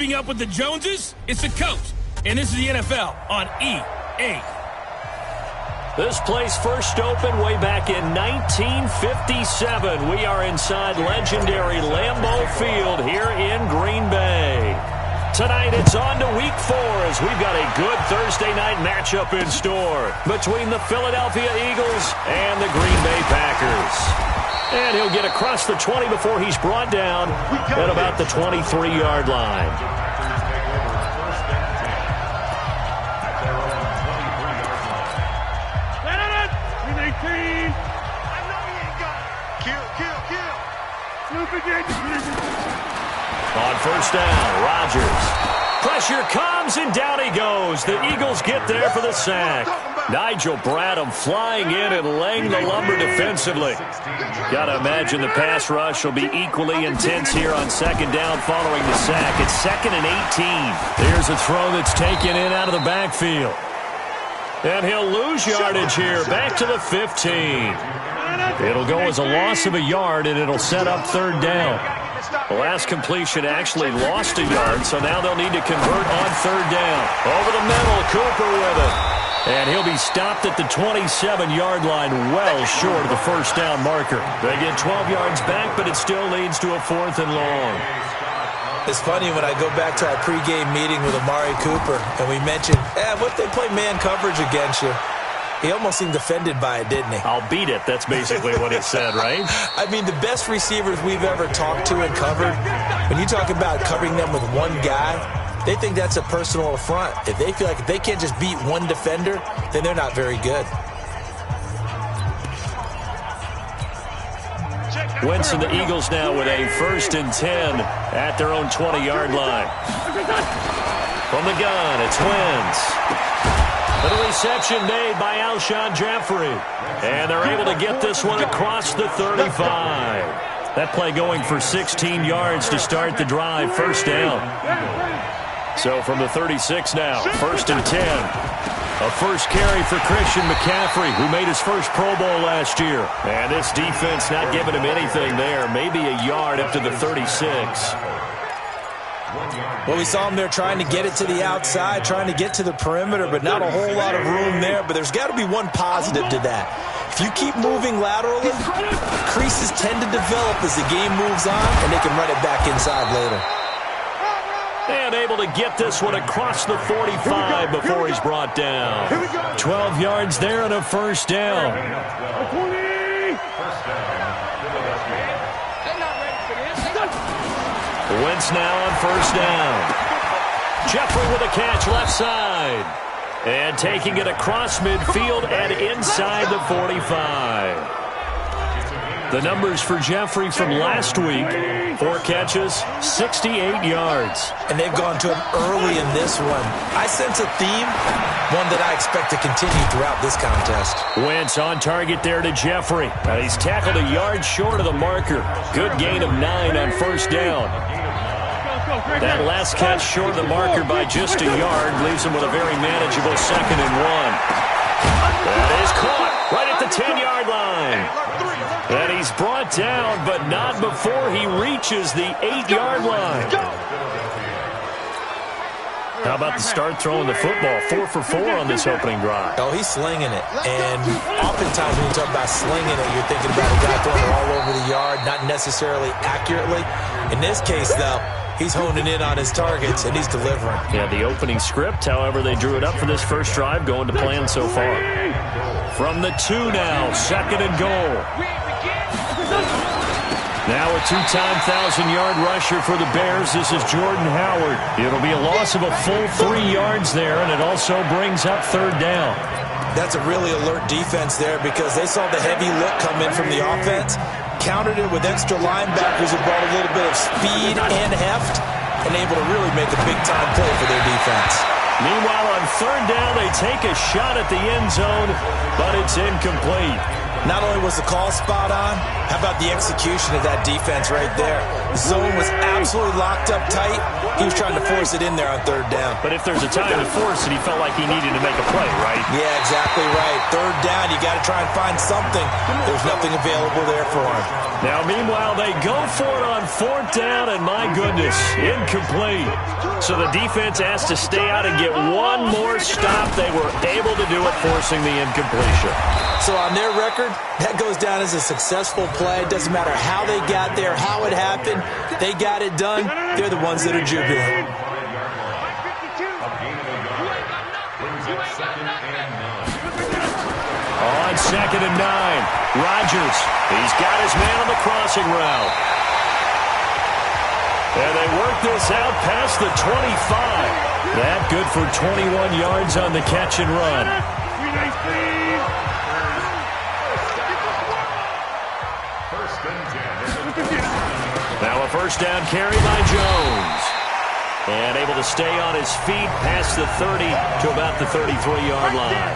keeping up with the Joneses? It's the coach. And this is the NFL on EA. This place first opened way back in 1957. We are inside legendary Lambeau Field here in Green Bay. Tonight it's on to Week 4 as we've got a good Thursday night matchup in store between the Philadelphia Eagles and the Green Bay Packers. And he'll get across the 20 before he's brought down at about the 23-yard line. On first down, Rodgers. Pressure comes, and down he goes. The Eagles get there for the sack. Nigel Bradham flying in and laying the lumber defensively. Got to imagine the pass rush will be equally intense here on second down following the sack. It's 2nd and 18. Here's a throw that's taken in out of the backfield. And he'll lose yardage here, back to the 15. It'll go as a loss of a yard, and it'll set up third down. The last completion actually lost a yard, so now they'll need to convert on third down. Over the middle, Cooper with it. And he'll be stopped at the 27-yard line, well short of the first down marker. They get 12 yards back, but it still leads to a 4th and long. It's funny when I go back to our pregame meeting with Amari Cooper, and we mentioned, what if they play man coverage against you? He almost seemed offended by it, didn't he? I'll beat it. That's basically what he said, right? I mean, the best receivers we've ever talked to and covered, when you talk about covering them with one guy, they think that's a personal affront. If they feel like if they can't just beat one defender, then they're not very good. Wentz and the Eagles now with a 1st and 10 at their own 20-yard line. From the gun, it's Wentz. The reception made by Alshon Jeffrey. And they're able to get this one across the 35. That play going for 16 yards to start the drive, first down. So from the 36 now, 1st and 10. A first carry for Christian McCaffrey, who made his first Pro Bowl last year. And this defense not giving him anything there. Maybe a yard up to the 36. Well, we saw him there trying to get it to the outside, trying to get to the perimeter, but not a whole lot of room there. But there's got to be one positive to that. If you keep moving laterally, creases tend to develop as the game moves on, and they can run it back inside later. And able to get this one across the 45 before he's brought down. 12 yards there and a first down. Wentz now on first down. Jeffrey with a catch left side. And taking it across midfield and inside the 45. The numbers for Jeffrey from last week: 4 catches, 68 yards. And they've gone to him early in this one. I sense a theme, one that I expect to continue throughout this contest. Wentz on target there to Jeffrey. He's tackled a yard short of the marker. Good gain of 9 on first down. That last catch short of the marker by just a yard leaves him with a very manageable 2nd and 1. That is caught right at the 10-yard line. And he's brought down, but not before he reaches the 8-yard line. How about the start throwing the football? 4 for 4 on this opening drive. Oh, he's slinging it. And oftentimes when you talk about slinging it, you're thinking about a guy throwing it all over the yard, not necessarily accurately. In this case, though, he's honing in on his targets, and he's delivering. Yeah, the opening script, however, they drew it up for this first drive, going to plan so far. From the 2 now, 2nd and goal. Now a 2-time 1,000-yard rusher for the Bears. This is Jordan Howard. It'll be a loss of a full 3 yards there, and it also brings up third down. That's a really alert defense there because they saw the heavy look come in from the offense, countered it with extra linebackers who brought a little bit of speed and heft, and able to really make a big-time play for their defense. Meanwhile, on third down, they take a shot at the end zone, but it's incomplete. Not only was the call spot on, how about the execution of that defense right there? The zone was absolutely locked up tight. He was trying to force it in there on third down. But if there's a time to force it, he felt like he needed to make a play, right? Yeah, exactly right. Third down, you got to try and find something. There's nothing available there for him. Now, meanwhile, they go for it on fourth down, and my goodness, incomplete. So the defense has to stay out and get one more stop. They were able to do it, forcing the incompletion. So on their record, that goes down as a successful play. It doesn't matter how they got there, how it happened. They got it done. They're the ones that are jubilant. On 2nd and 9, Rodgers. He's got his man on the crossing route. And they work this out past the 25. That good for 21 yards on the catch and run. Now a first down carry by Jones. And able to stay on his feet past the 30 to about the 33-yard line.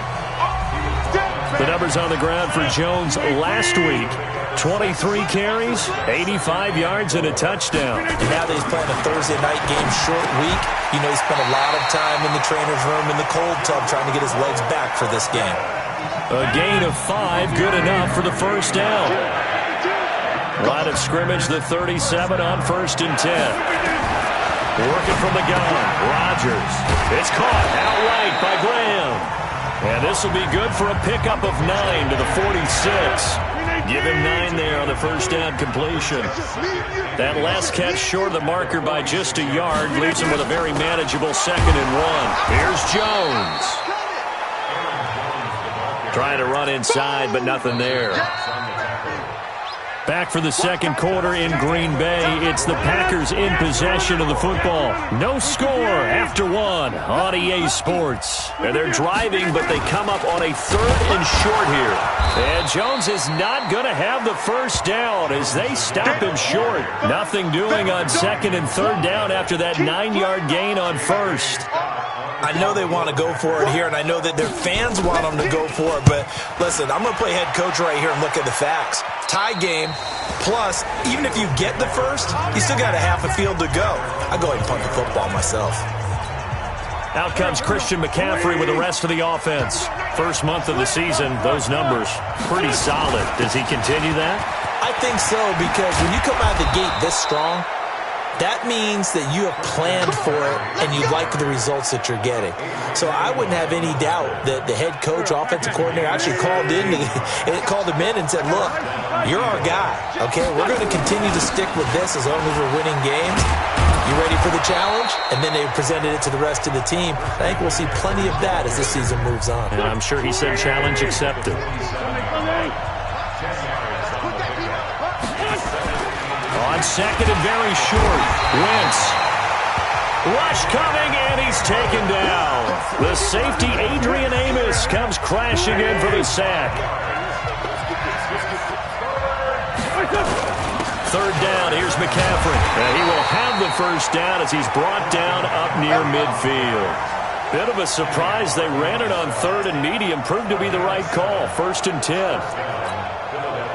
The numbers on the ground for Jones last week. 23 carries, 85 yards, and a touchdown. And now that he's playing a Thursday night game, short week, you know he spent a lot of time in the trainer's room in the cold tub trying to get his legs back for this game. A gain of 5, good enough for the first down. Line of scrimmage, the 37 on 1st and 10. Working from the gun, Rodgers. It's caught outright by Graham. And this will be good for a pickup of 9 to the 46. Give him 9 there on the first down completion. That last catch short of the marker by just a yard leaves him with a very manageable 2nd and 1. Here's Jones. Trying to run inside, but nothing there. Back for the second quarter in Green Bay. It's the Packers in possession of the football. No score after 1 on EA Sports. And they're driving, but they come up on a 3rd and short here. And Jones is not going to have the first down as they stop him short. Nothing doing on 2nd and 3rd down after that 9-yard gain on 1st. I know they want to go for it here, and I know that their fans want them to go for it, but listen, I'm going to play head coach right here and look at the facts. Tie game, plus, even if you get the first, you still got a half a field to go. I'll go ahead and punt the football myself. Out comes Christian McCaffrey with the rest of the offense. First month of the season, those numbers pretty solid. Does he continue that? I think so, because when you come out of the gate this strong, that means that you have planned for it and you like the results that you're getting. So I wouldn't have any doubt that the head coach, offensive coordinator actually called him in and said, look, you're our guy, okay? We're going to continue to stick with this as long as we're winning games. You ready for the challenge? And then they presented it to the rest of the team. I think we'll see plenty of that as the season moves on. And I'm sure he said challenge accepted. On 2nd and very short, Wentz. Rush coming, and he's taken down. The safety, Adrian Amos, comes crashing in for the sack. 3rd down, here's McCaffrey. And he will have the first down as he's brought down up near midfield. Bit of a surprise. They ran it on 3rd and medium. Proved to be the right call. 1st and 10.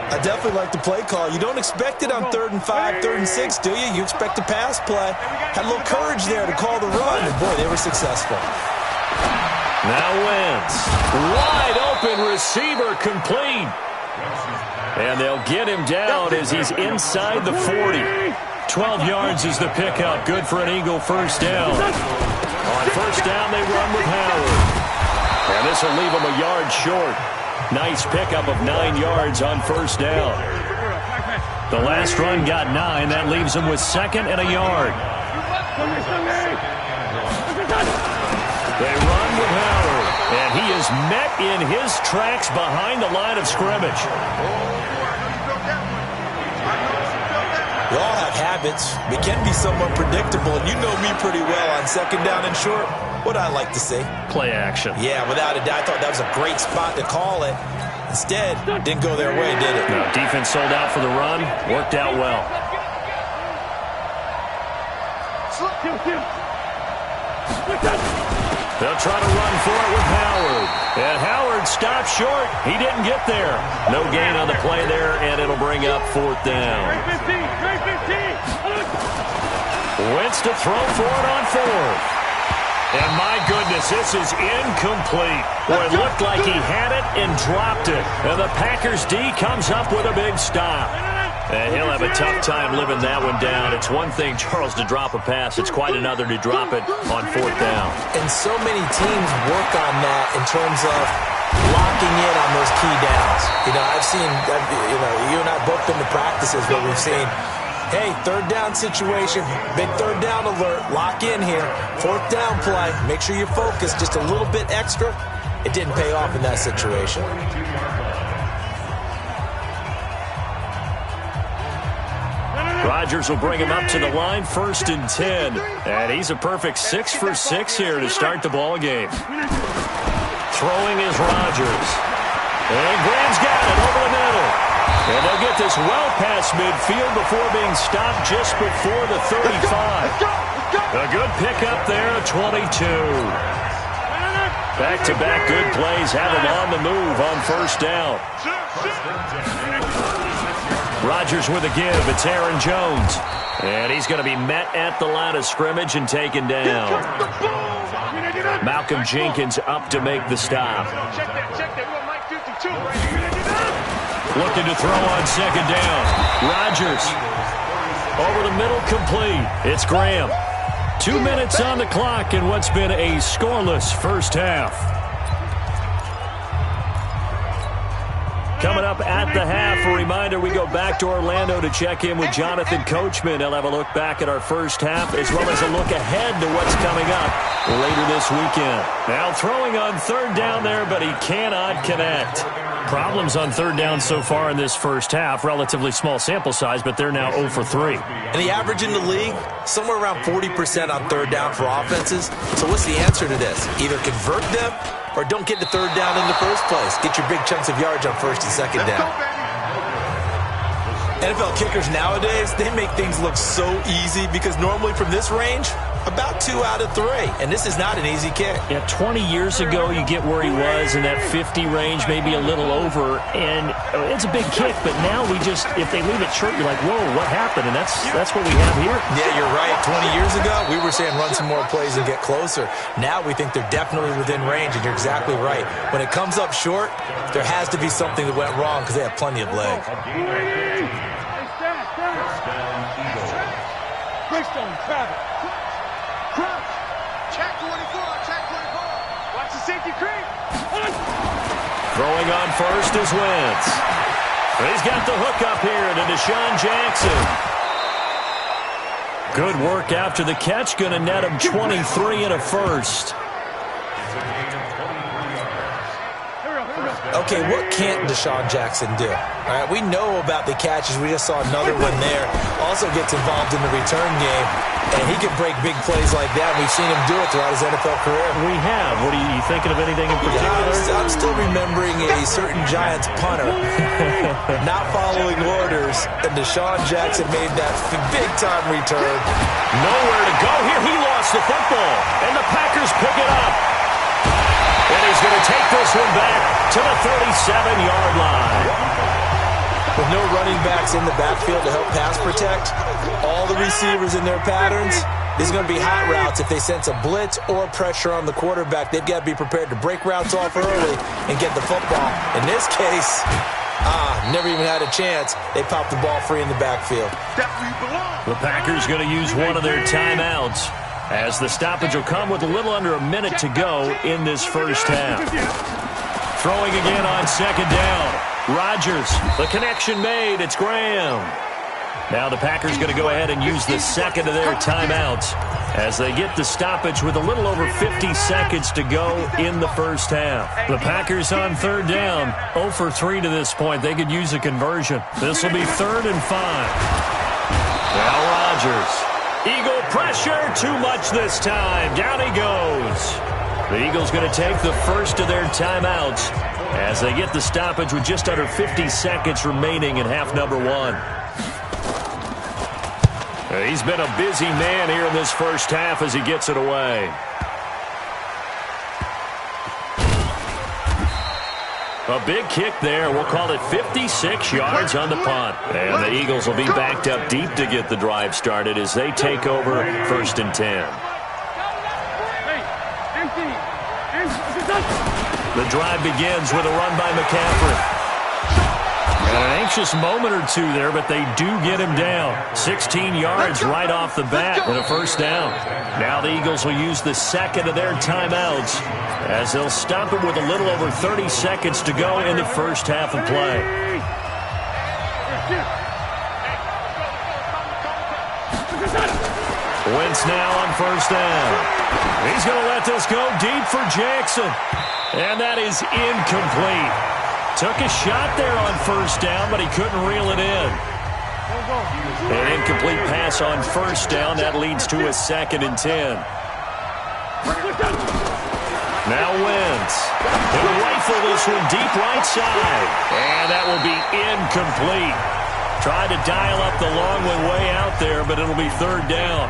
I definitely like the play call. You don't expect it on 3rd and 5, 3rd and 6, do you? You expect a pass play. Had a little courage there to call the run, and boy, they were successful. Now Wentz. Wide open receiver complete. And they'll get him down as he's inside the 40. 12 yards is the pickup. Good for an Eagle first down. On first down, they run with Howard. And this will leave him a yard short. Nice pickup of 9 yards on first down. The last run got 9. That leaves him with 2nd and a yard. They run with Howard. And he is met in his tracks behind the line of scrimmage. We all have habits. We can be somewhat predictable, and you know me pretty well on 2nd down and short. What I like to see? Play action. Yeah, without a doubt. I thought that was a great spot to call it. Instead, didn't go their way, did it? No, defense sold out for the run. Worked out well. They'll try to run for it with Howard. And Howard stopped short. He didn't get there. No gain on the play there, and it'll bring up 4th down. Wentz to throw for it on 4th. And my goodness, this is incomplete. Boy, it looked like he had it and dropped it. And the Packers D comes up with a big stop. And he'll have a tough time living that one down. It's one thing, Charles, to drop a pass. It's quite another to drop it on 4th down. And so many teams work on that in terms of locking in on those key downs. I've seen, you and I both been to practices where we've seen, hey, 3rd down situation, big 3rd down alert, lock in here. 4th down play, make sure you focus just a little bit extra. It didn't pay off in that situation. Rodgers will bring him up to the line, 1st and 10. And he's a perfect 6 for 6 here to start the ball game. Throwing is Rodgers. And Graham's got it over the middle. And they'll get this well past midfield before being stopped just before the 35. A good pickup there, 22. Back-to-back good plays have him on the move on 1st down. Rodgers with a give. It's Aaron Jones. And he's going to be met at the line of scrimmage and taken down. Malcolm Jenkins up to make the stop. Looking to throw on 2nd down. Rodgers over the middle, complete. It's Graham. 2 minutes on the clock in what's been a scoreless first half. Coming up at the half, a reminder, we go back to Orlando to check in with Jonathan Coachman. He'll have a look back at our first half as well as a look ahead to what's coming up later this weekend. Now throwing on 3rd down there, but he cannot connect. Problems on 3rd down so far in this first half. Relatively small sample size, but they're now 0 for 3. And the average in the league, somewhere around 40% on 3rd down for offenses. So what's the answer to this? Either convert them or don't get to 3rd down in the first place. Get your big chunks of yards on 1st and 2nd down. NFL kickers nowadays, they make things look so easy because normally from this range, about 2 out of 3. And this is not an easy kick. Yeah, 20 years ago, you get where he was in that 50 range, maybe a little over. And it's a big kick, but now we just, if they leave it short, you're like, whoa, what happened? And that's what we have here. Yeah, you're right. 20 years ago, we were saying run some more plays and get closer. Now we think they're definitely within range, and you're exactly right. When it comes up short, there has to be something that went wrong because they have plenty of leg. Greystone, Travis. Crouch. Check 24. Check 24. Watch the safety creep. Throwing on 1st is Wentz. He's got the hook up here to Deshaun Jackson. Good work after the catch. Going to net him 23 and a 1st. Okay, what can't Deshaun Jackson do? All right, we know about the catches. We just saw another one there. Also gets involved in the return game, and he can break big plays like that. We've seen him do it throughout his NFL career. We have. What are you thinking of anything in particular? Yeah, I'm still remembering a certain Giants punter not following orders, and Deshaun Jackson made that big-time return. Nowhere to go here. He lost the football, and the Packers pick it up. And he's going to take this one back to the 37-yard line. With no running backs in the backfield to help pass protect, all the receivers in their patterns, these are going to be hot routes. If they sense a blitz or pressure on the quarterback, they've got to be prepared to break routes off early and get the football. In this case, never even had a chance. They popped the ball free in the backfield. The Packers going to use one of their timeouts, as the stoppage will come with a little under a minute to go in this first half. Throwing again on 2nd down. Rodgers, the connection made. It's Graham. Now the Packers going to go ahead and use the 2nd of their timeouts as they get the stoppage with a little over 50 seconds to go in the first half. The Packers on 3rd down, 0 for 3 to this point. They could use a conversion. This will be 3rd and 5. Now Rodgers. Eagle pressure, too much this time. Down he goes. The Eagles going to take the first of their timeouts as they get the stoppage with just under 50 seconds remaining in half number 1. He's been a busy man here in this first half as he gets it away. A big kick there. We'll call it 56 yards on the punt. And the Eagles will be backed up deep to get the drive started as they take over 1st and 10. The drive begins with a run by McCaffrey. And an anxious moment or two there, but they do get him down. 16 yards right off the bat and a 1st down. Now the Eagles will use the second of their timeouts as they'll stop it with a little over 30 seconds to go in the first half of play. Wentz now on 1st down. He's going to let this go deep for Jackson. And that is incomplete. Took a shot there on 1st down, but he couldn't reel it in. An incomplete pass on 1st down. That leads to a 2nd and 10. Now Wentz. He'll rifle this one deep right side. And that will be incomplete. Tried to dial up the long one way out there, but it'll be 3rd down.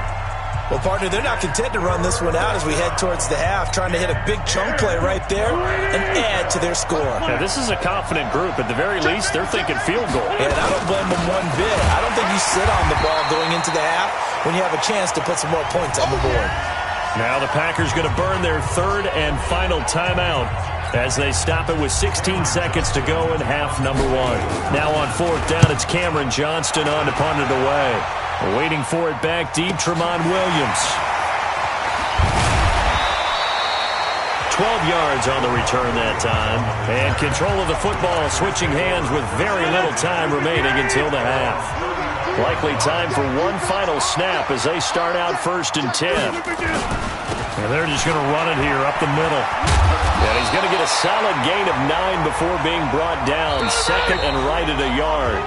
Well, partner, they're not content to run this one out as we head towards the half, trying to hit a big chunk play right there and add to their score. Yeah, this is a confident group. At the very least, they're thinking field goal. And I don't blame them one bit. I don't think you sit on the ball going into the half when you have a chance to put some more points on the board. Now the Packers going to burn their 3rd and final timeout as they stop it with 16 seconds to go in half number 1. Now on 4th down, it's Cameron Johnston on to punt it away. Waiting for it back deep, Tramon Williams. 12 yards on the return that time. And control of the football switching hands with very little time remaining until the half. Likely time for one final snap as they start out 1st and 10. And they're just going to run it here up the middle. And he's going to get a solid gain of 9 before being brought down. 2nd and right at a yard.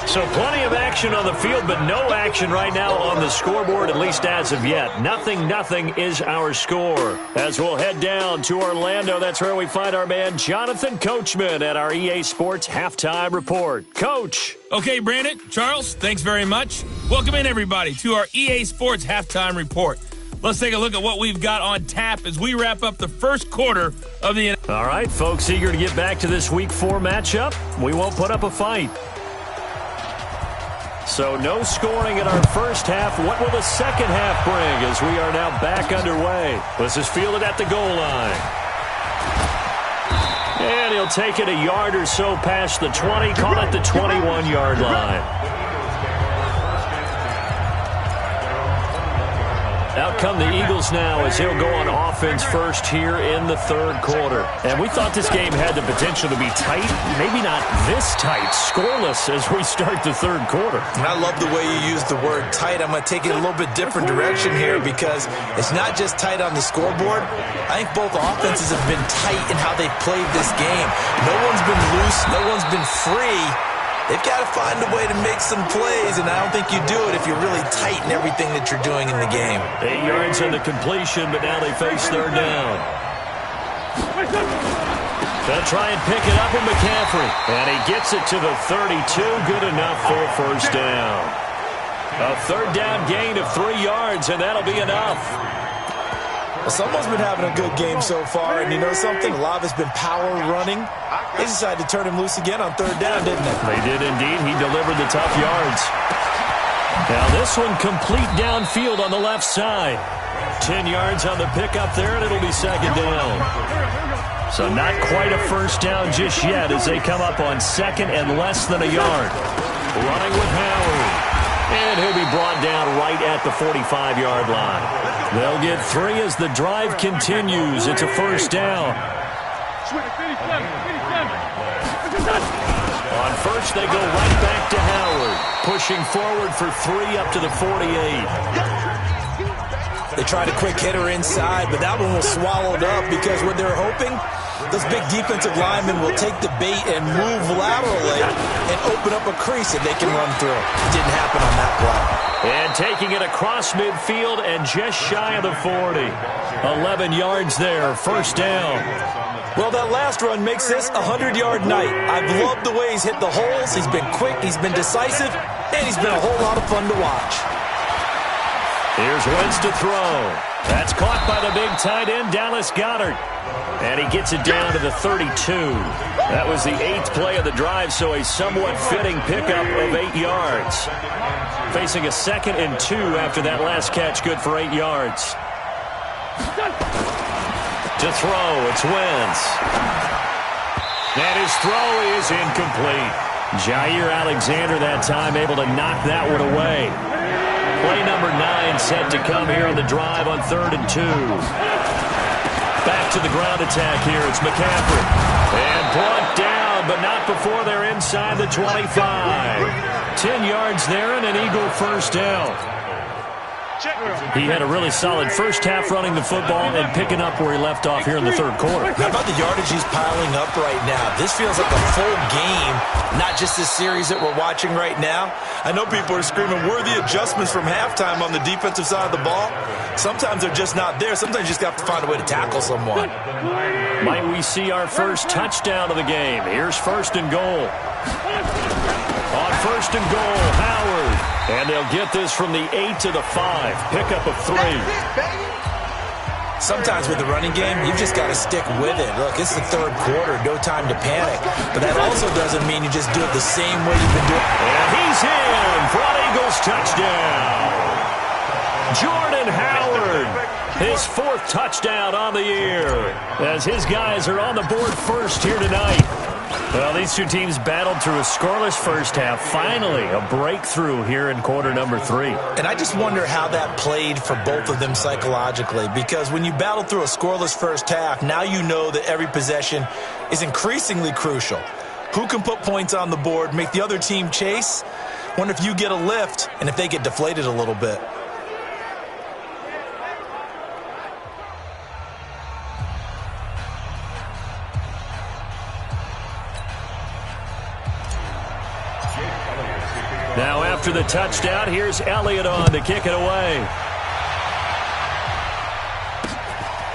So plenty of action on the field, but no action right now on the scoreboard, at least as of yet. Nothing is our score. As we'll head down to Orlando, that's where we find our man Jonathan Coachman at our EA Sports Halftime Report. Coach. Okay, Brandon, Charles, thanks very much. Welcome in, everybody, to our EA Sports Halftime Report. Let's take a look at what we've got on tap as we wrap up the first quarter of the... All right, folks, eager to get back to this Week 4 matchup. We won't put up a fight. So no scoring in our first half. What will the second half bring as we are now back underway? This is fielded at the goal line. And he'll take it a yard or so past the 20, call it the 21-yard line. Out come the Eagles now as he'll go on offense first here in the 3rd quarter. And we thought this game had the potential to be tight, maybe not this tight, scoreless as we start the 3rd quarter. And I love the way you use the word tight. I'm going to take it a little bit different direction here because it's not just tight on the scoreboard. I think both offenses have been tight in how they've played this game. No one's been loose. No one's been free. They've got to find a way to make some plays, and I don't think you do it if you're really tight in everything that you're doing in the game. 8 yards on the completion, but now they face 3rd down. They'll try and pick it up with McCaffrey, and he gets it to the 32. Good enough for a 1st down. A 3rd down gain of 3 yards, and that'll be enough. Well, someone's been having a good game so far, and you know something? A lot of it's been power running. They decided to turn him loose again on 3rd down, didn't they? They did indeed. He delivered the tough yards. Now this one complete downfield on the left side. 10 yards on the pickup there, and it'll be 2nd down. So not quite a 1st down just yet as they come up on 2nd and less than a yard. Running with Howard. And he'll be brought down right at the 45-yard line. They'll get 3 as the drive continues. It's a 1st down. On 1st, they go right back to Howard. Pushing forward for 3 up to the 48. They tried a quick hitter inside, but that one was swallowed up because what they're hoping, those big defensive linemen will take the bait and move laterally and open up a crease that they can run through. Didn't happen on that play. And taking it across midfield and just shy of the 40. 11 yards there, 1st down. Well, that last run makes this a 100-yard night. I've loved the way he's hit the holes. He's been quick, he's been decisive, and he's been a whole lot of fun to watch. Here's Wentz to throw. That's caught by the big tight end, Dallas Goedert. And he gets it down to the 32. That was the 8th play of the drive, so a somewhat fitting pickup of 8 yards. Facing a 2nd and 2 after that last catch, good for 8 yards. To throw, it's Wentz. And his throw is incomplete. Jair Alexander that time able to knock that one away. Play number 9 set to come here on the drive on 3rd and 2. Back to the ground attack here. It's McCaffrey. And brought down, but not before they're inside the 25. 10 yards there and an Eagle first down. He had a really solid first half running the football and picking up where he left off here in the 3rd quarter. How about the yardage he's piling up right now? This feels like a full game, not just this series that we're watching right now. I know people are screaming, where are the adjustments from halftime on the defensive side of the ball? Sometimes they're just not there. Sometimes you just have to find a way to tackle someone. Might we see our first touchdown of the game? Here's 1st and goal. On 1st and goal, Howard. And they'll get this from the 8 to the 5. Pickup of 3. Sometimes with the running game, you've just got to stick with it. Look, it's the 3rd quarter, no time to panic. But that also doesn't mean you just do it the same way you've been doing it. And he's in for an Eagles touchdown. Jordan Howard, his 4th touchdown on the year, as his guys are on the board first here tonight. Well, these two teams battled through a scoreless first half. Finally, a breakthrough here in quarter number 3. And I just wonder how that played for both of them psychologically, because when you battle through a scoreless first half, now you know that every possession is increasingly crucial. Who can put points on the board, make the other team chase? Wonder if you get a lift and if they get deflated a little bit. Now after the touchdown, here's Elliott on to kick it away.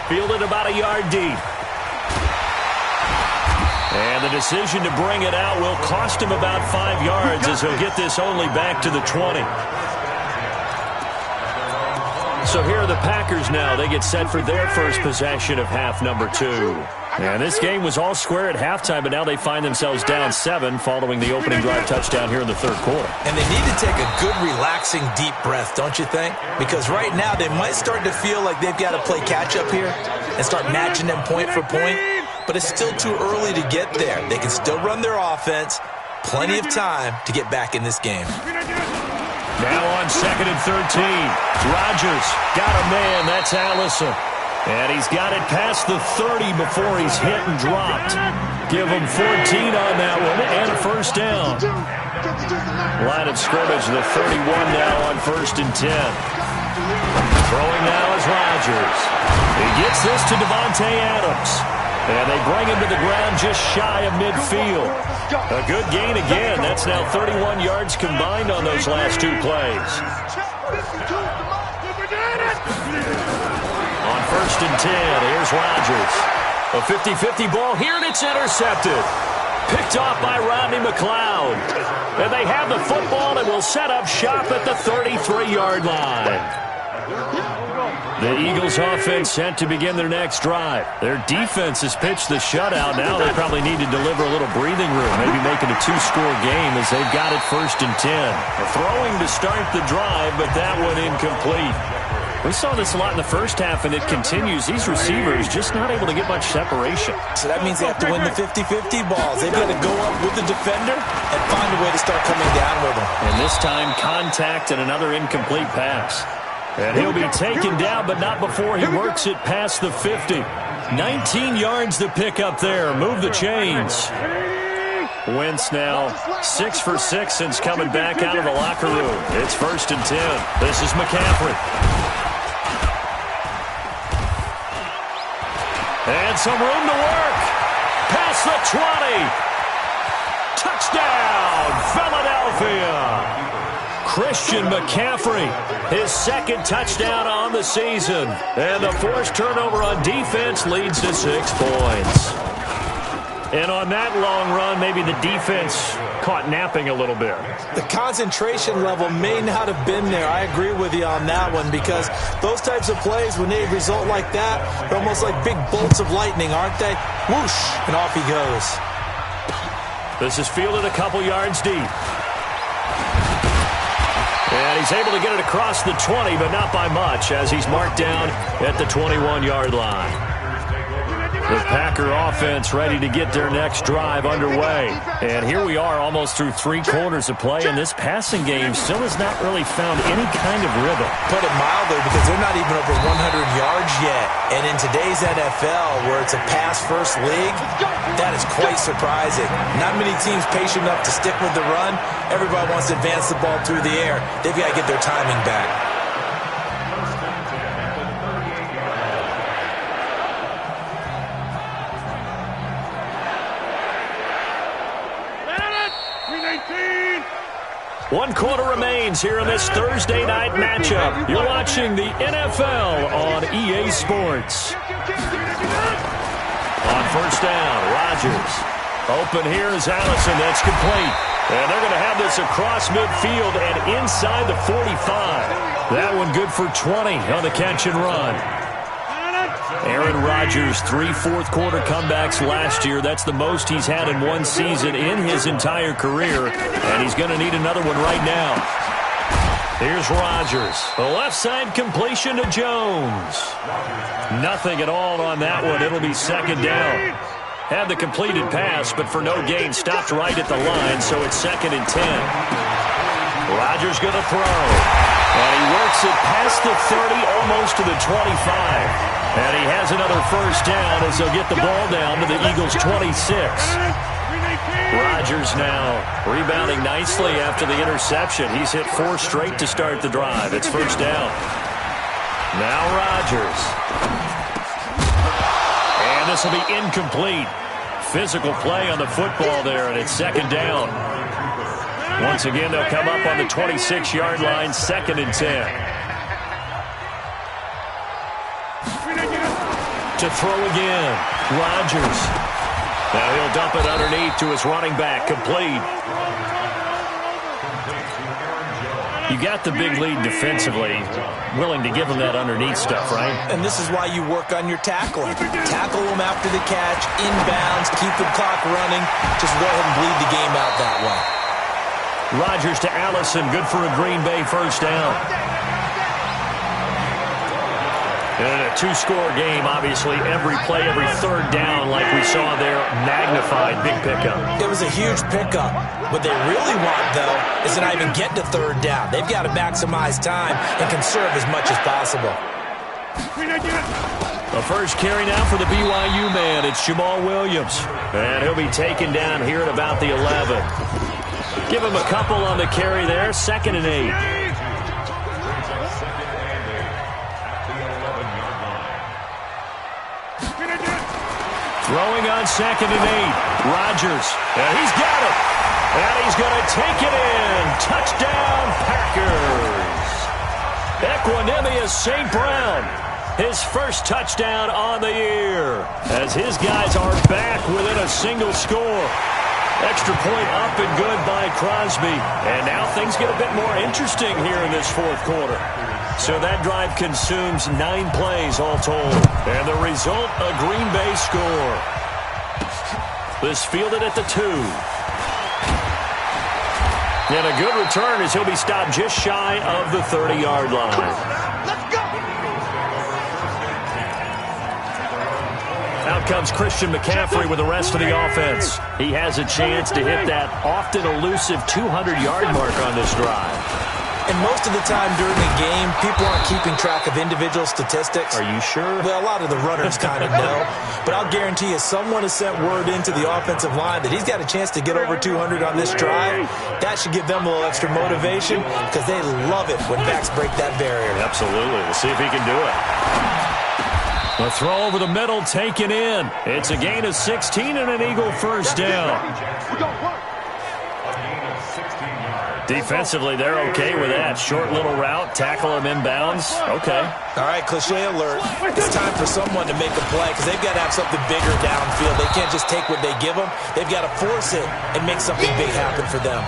Fielded about a yard deep. And the decision to bring it out will cost him about 5 yards as he'll get this only back to the 20. So here are the Packers now. They get set for their first possession of half number 2. And this game was all square at halftime, but now they find themselves down 7 following the opening drive touchdown here in the 3rd quarter. And they need to take a good, relaxing, deep breath, don't you think? Because right now they might start to feel like they've got to play catch-up here and start matching them point for point. But it's still too early to get there. They can still run their offense. Plenty of time to get back in this game. Now on 2nd and 13. Rodgers got a man. That's Allison. And he's got it past the 30 before he's hit and dropped. Give him 14 on that one and a first down. Line of scrimmage, the 31 now on 1st and 10. Throwing now is Rodgers. He gets this to Devontae Adams. And they bring him to the ground just shy of midfield. A good gain again. That's now 31 yards combined on those last 2 plays. On 1st and 10, here's Rodgers. A 50-50 ball here, and it's intercepted. Picked off by Rodney McLeod. And they have the football and will set up shop at the 33-yard line. The Eagles offense set to begin their next drive. Their defense has pitched the shutout. Now they probably need to deliver a little breathing room, maybe make it a 2-score game as they've got it 1st and 10. Throwing to start the drive, but that one incomplete. We saw this a lot in the first half, and it continues. These receivers just not able to get much separation. So that means they have to win the 50-50 balls. They've got to go up with the defender and find a way to start coming down with them. And this time, contact and another incomplete pass. And he'll be taken down, but not before he works it past the 50. 19 yards to pick up there. Move the chains. Wentz now 6 for 6 since coming back out of the locker room. It's 1st and 10. This is McCaffrey. And some room to work. Past the 20. Touchdown, Philadelphia. Christian McCaffrey, his 2nd touchdown on the season. And the forced turnover on defense leads to 6 points. And on that long run, maybe the defense caught napping a little bit. The concentration level may not have been there. I agree with you on that one, because those types of plays, when they result like that, they're almost like big bolts of lightning, aren't they? Whoosh, and off he goes. This is fielded a couple yards deep. And he's able to get it across the 20, but not by much, as he's marked down at the 21-yard line. The Packer offense ready to get their next drive underway. And here we are almost through 3 quarters of play, and this passing game still has not really found any kind of rhythm. Put it mildly, because they're not even over 100 yards yet. And in today's NFL, where it's a pass-first league, that is quite surprising. Not many teams patient enough to stick with the run. Everybody wants to advance the ball through the air. They've got to get their timing back. One quarter remains here in this Thursday night matchup. You're watching the NFL on EA Sports. On first down, Rodgers. Open here is Allison. That's complete. And they're going to have this across midfield and inside the 45. That one good for 20 on the catch and run. Aaron Rodgers, 3 fourth-quarter comebacks last year. That's the most he's had in one season in his entire career, and he's going to need another one right now. Here's Rodgers. The left side completion to Jones. Nothing at all on that one. It'll be second down. Had the completed pass, but for no gain, stopped right at the line, so it's 2nd and 10. Rodgers going to throw. And he works it past the 30, almost to the 25. And he has another first down as they'll get the ball down to the Eagles' 26. Rodgers now rebounding nicely after the interception. He's hit 4 straight to start the drive. It's first down. Now Rodgers. And this will be incomplete. Physical play on the football there, and it's second down. Once again, they'll come up on the 26-yard line, 2nd and 10. To throw again, Rodgers. Now he'll dump it underneath to his running back, complete. You got the big lead defensively, willing to give him that underneath stuff, right? And this is why you work on your tackling. Tackle them after the catch, inbounds, keep the clock running. Just go ahead and bleed the game out that way. Rodgers to Allison, good for a Green Bay first down. And a 2-score game, obviously, every play, every third down, like we saw there, magnified, big pickup. It was a huge pickup. What they really want, though, is to not even get to third down. They've got to maximize time and conserve as much as possible. The first carry now for the BYU man. It's Jamal Williams. And he'll be taken down here at about the 11. Give him a couple on the carry there, 2nd and 8. Throwing on 2nd and 8. Rodgers. And he's got it. And he's going to take it in. Touchdown, Packers. Equanimous St. Brown. His first touchdown on the year. As his guys are back within a single score. Extra point up and good by Crosby. And now things get a bit more interesting here in this 4th quarter. So that drive consumes 9 plays all told. And the result, a Green Bay score. This fielded at the 2. And a good return as he'll be stopped just shy of the 30-yard line. Out comes Christian McCaffrey with the rest of the offense. He has a chance to hit that often elusive 200-yard mark on this drive. And most of the time during the game, people aren't keeping track of individual statistics. Are you sure? Well, a lot of the runners kind of know. But I'll guarantee you, someone has sent word into the offensive line that he's got a chance to get over 200 on this drive. That should give them a little extra motivation because they love it when backs break that barrier. Absolutely. We'll see if he can do it. A throw over the middle, taken in. It's a gain of 16 and an Eagle first down. Defensively, they're okay with that. Short little route, tackle him inbounds. Okay. All right, cliche alert. It's time for someone to make a play because they've got to have something bigger downfield. They can't just take what they give them. They've got to force it and make something big happen for them.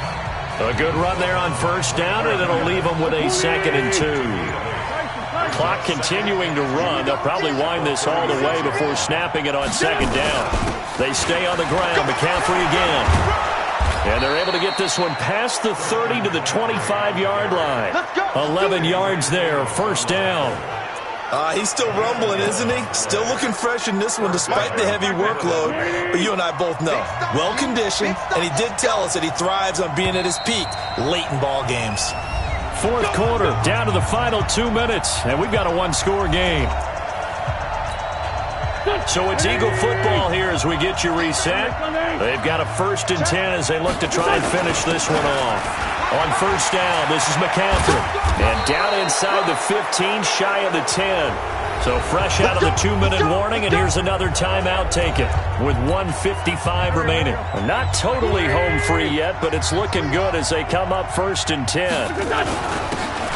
A good run there on first down, and it'll leave them with a 2nd and 2. Clock continuing to run. They'll probably wind this all the way before snapping it on 2nd down. They stay on the ground. McCaffrey again. And they're able to get this one past the 30 to the 25-yard line. 11 yards there, first down. He's still rumbling, isn't he? Still looking fresh in this one despite the heavy workload. But you and I both know, well-conditioned, and he did tell us that he thrives on being at his peak late in ball games. Fourth quarter, down to the final 2 minutes, and we've got a one-score game. So it's Eagle football here as we get you reset. They've got a 1st and 10 as they look to try and finish this one off. On first down, this is McCaffrey. And down inside the 15, shy of the 10. So fresh out of the 2-minute warning, and here's another timeout taken with 1:55 remaining. Not totally home free yet, but it's looking good as they come up 1st and 10.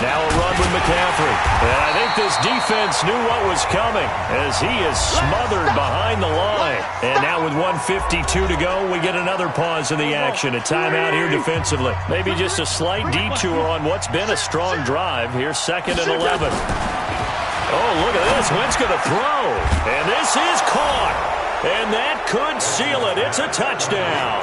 Now a run with McCaffrey. And I think this defense knew what was coming as he is smothered behind the line. And now with 1:52 to go, we get another pause in the action. A timeout here defensively. Maybe just a slight detour on what's been a strong drive. Here's 2nd and 11. Oh, look at this. Wentz going to throw. And this is caught. And that could seal it. It's a touchdown.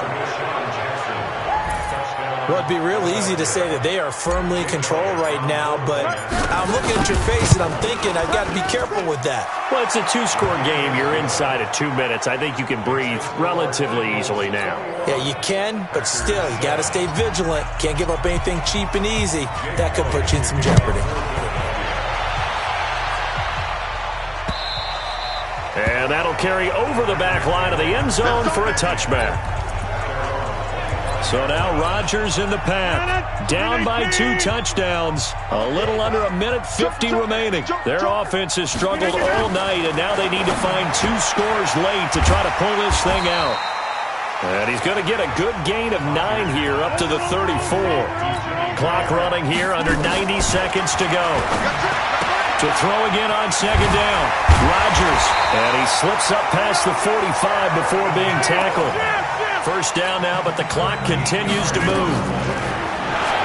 Well, it'd be real easy to say that they are firmly in control right now, but I'm looking at your face and I'm thinking I've got to be careful with that. Well, it's a 2-score game. You're inside of 2 minutes. I think you can breathe relatively easily now. Yeah, you can, but still, you got to stay vigilant. Can't give up anything cheap and easy. That could put you in some jeopardy. And that'll carry over the back line of the end zone for a touchback. So now Rodgers in the pack, down by 2 touchdowns, a little under 1:50 remaining. Their offense has struggled all night, and now they need to find 2 scores late to try to pull this thing out. And he's going to get a good gain of 9 here up to the 34. Clock running here, under 90 seconds to go. To throw again on 2nd down, Rodgers, and he slips up past the 45 before being tackled. First down now, but the clock continues to move.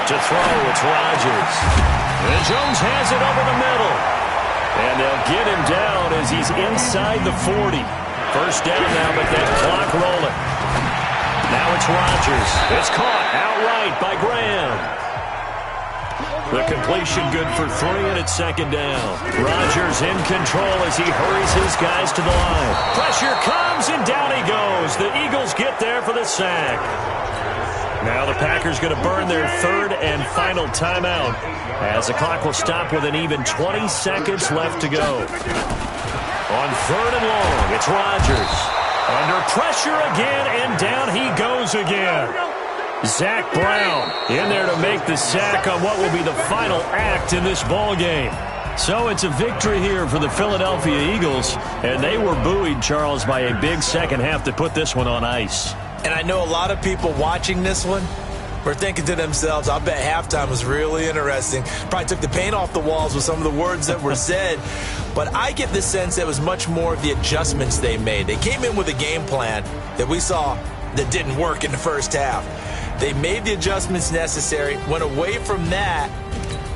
To throw, it's Rodgers. And Jones has it over the middle. And they'll get him down as he's inside the 40. First down now, but that clock rolling. Now it's Rodgers. It's caught outright by Graham. The completion good for 3, and it's 2nd down. Rodgers in control as he hurries his guys to the line. Pressure comes, and down he goes. The Eagles get there for the sack. Now the Packers going to burn their 3rd and final timeout as the clock will stop with an even 20 seconds left to go. On 3rd and long, it's Rodgers. Under pressure again, and down he goes again. Zach Brown in there to make the sack on what will be the final act in this ball game. So it's a victory here for the Philadelphia Eagles, and they were buoyed, Charles, by a big second half to put this one on ice. And I know a lot of people watching this one were thinking to themselves, I bet halftime was really interesting. Probably took the paint off the walls with some of the words that were said. But I get the sense that it was much more of the adjustments they made. They came in with a game plan that we saw that didn't work in the first half. They made the adjustments necessary, went away from that,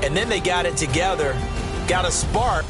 and then they got it together, got a spark,